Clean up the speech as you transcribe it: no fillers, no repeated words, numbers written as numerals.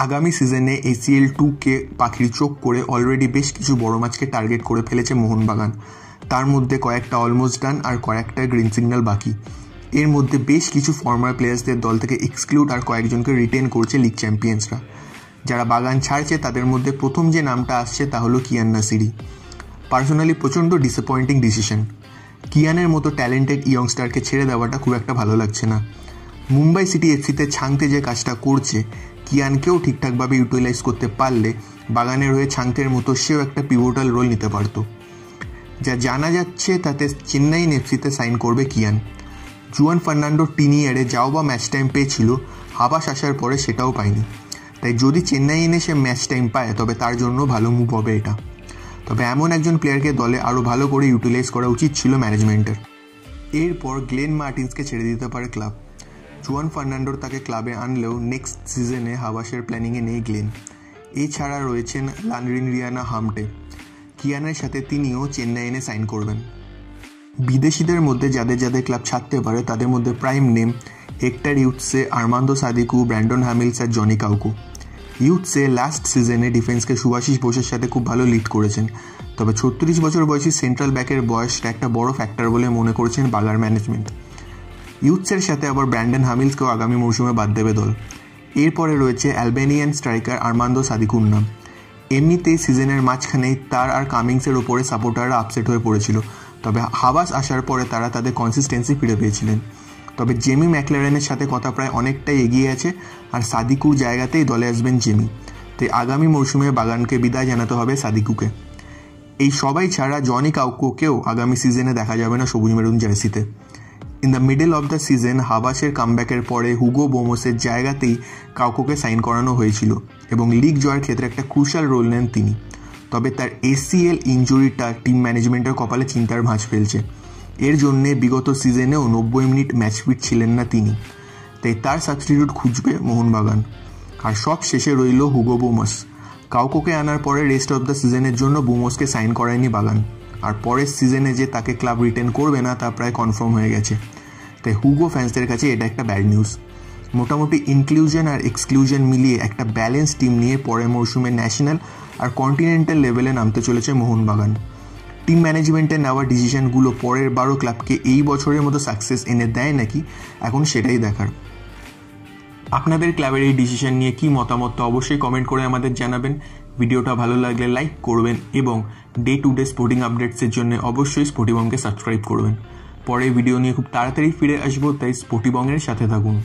আগামী সিজনে ACL 2-কে পাখির চোখ করে অলরেডি বেশ কিছু বড় মাছকে টার্গেট করে ফেলেছে মোহনবাগান। তার মধ্যে কয়েকটা অলমোস্ট ডান আর কয়েকটা গ্রিন সিগন্যাল বাকি। এর মধ্যে বেশ কিছু ফর্মার প্লেয়ার্সদের দল থেকে এক্সক্লুড আর কয়েকজনকে রিটেন করছে লিগ চ্যাম্পিয়ন্সরা। যারা বাগান ছাড়ছে তাদের মধ্যে প্রথম যে নামটা আসছে তা হলো কিয়ান নাসিরি। পার্সোনালি প্রচণ্ড ডিসঅ্যাপয়েন্টিং ডিসিশন। কিয়ানের মতো ট্যালেন্টেড ইয়ংস্টারকে ছেড়ে দেওয়াটা খুব একটা ভালো লাগছে না। মুম্বাই সিটি এফসিতে ছাংতে যে কাজটা করছে, কিয়ানকেও ঠিকঠাকভাবে ইউটিলাইজ করতে পারলে বাগানের হয়ে ছাংতের মতো সেও একটা পিভোটাল রোল নিতে পারত। যা জানা যাচ্ছে তাতে চেন্নাই এফসিতে সাইন করবে কিয়ান। জুয়ান ফার্নান্ডো টিনিয়ারে যাও বা ম্যাচ টাইম পেয়েছিল, হাবাস আসার পরে সেটাও পায়নি। তাই যদি চেন্নাই এনে সে ম্যাচ টাইম পায় তবে তার জন্য ভালো মুভ হবে এটা। তবে এমন একজন প্লেয়ারকে দলে আরও ভালো করে ইউটিলাইজ করা উচিত ছিল ম্যানেজমেন্টের। এরপর গ্লেন মার্টিন্সকে ছেড়ে দিতে পারে ক্লাব। জুয়ান ফার্নান্ডোর তাকে ক্লাবে আনলেও নেক্সট সিজনে হাবাসের প্ল্যানিংয়ে নেই গ্লেন। এছাড়া রয়েছেন লানরিনরিয়ানা হামটে। কিয়ানের সাথে তিনিও চেন্নাই এনে সাইন করবেন। বিদেশিদের মধ্যে যাদের যাদের ক্লাব ছাড়তে পারে তাদের মধ্যে প্রাইম নেম হেক্টর ইউথসে, আর্মান্দো সাদিকু, ব্র্যান্ডন হ্যামিলস আর জনি কাউকো। ইউথসে লাস্ট সিজনে ডিফেন্সকে সুভাশিস বোসের সাথে খুব ভালো লিড করেছেন। তবে 36 বছর বয়সী সেন্ট্রাল ব্যাকের বয়সটা একটা বড় ফ্যাক্টর বলে মনে করছেন বাগার ম্যানেজমেন্ট। ইউথসের সাথে আবার ব্র্যান্ডন হ্যামিলসকেও আগামী মৌসুমে বাদ দেবে দল। এরপরে রয়েছে অ্যালবেনিয়ান স্ট্রাইকার আর্মান্দো সাদিকুর নাম। এমনিতেই সিজনের মাঝখানেই তার আর কামিংসের ওপরে সাপোর্টাররা আপসেট হয়ে পড়েছিল, তবে হাবাস আসার পরে তারা তাদের কনসিস্টেন্সি ফিরে পেয়েছিলেন। তবে জেমি ম্যাকলারেনের সাথে কথা প্রায় অনেকটাই এগিয়ে আছে আর সাদিকুর জায়গাতেই দলে আসবেন জেমি। তাই আগামী মৌসুমে বাগানকে বিদায় জানাতে হবে সাদিকুকে। এই সবাই ছাড়া জনি কাউকোকেও আগামী সিজনে দেখা যাবে না সবুজ মেরুন জার্সিতে। In the middle of the season হাবাসের কামব্যাকের পরে হুগো বোমোসের জায়গাতেই কাউকোকে সাইন করানো হয়েছিল এবং লিগ জয়ের ক্ষেত্রে একটা ক্রুশাল রোল নেন তিনি। তবে তার ACL ইঞ্জুরিটা টিম ম্যানেজমেন্টের কপালে চিন্তার ভাঁজ ফেলছে। এর জন্যে বিগত সিজনেও 90 মিনিট ম্যাচ ফিট ছিলেন না তিনি। তাই তার সাবস্টিটিউট খুঁজবে মোহনবাগান। আর সব শেষে রইল হুগো বোমস। কাউকোকে আনার পরে রেস্ট অফ দ্য সিজনের জন্য বোমসকে সাইন করায়নি বাগান। আর পরের সিজনে যে তাকে ক্লাব রিটেন করবে না তা প্রায় কনফার্ম হয়ে গেছে। তাই হুগো ফ্যান্সদের কাছে এটা একটা ব্যাড নিউজ। মোটামুটি ইনক্লুশন আর এক্সক্লুশন মিলিয়ে একটা ব্যালেন্স টিম নিয়ে পরের মৌসুমে ন্যাশনাল আর কন্টিনেন্টাল লেভেলে নামতে চলেছে মোহনবাগান। টিম ম্যানেজমেন্টের নেওয়া ডিসিশনগুলো পরের বারও ক্লাবকে এই বছরের মতো সাকসেস এনে দেয় নাকি, এখন সেটাই দেখার। আপনাদের ক্লাবের এই ডিসিশন নিয়ে কী মতামত অবশ্যই কমেন্ট করে আমাদের জানাবেন। ভিডিওটা ভালো লাগলে লাইক করবেন এবং ডে টু ডে স্পোর্টিং আপডেটসের জন্য অবশ্যই স্পোর্টিবংকে সাবস্ক্রাইব করবেন। পরে ভিডিও নিয়ে খুব তাড়াতাড়ি ফিরে আসবো, তাই স্পোর্টিবংয়ের সাথে থাকুন।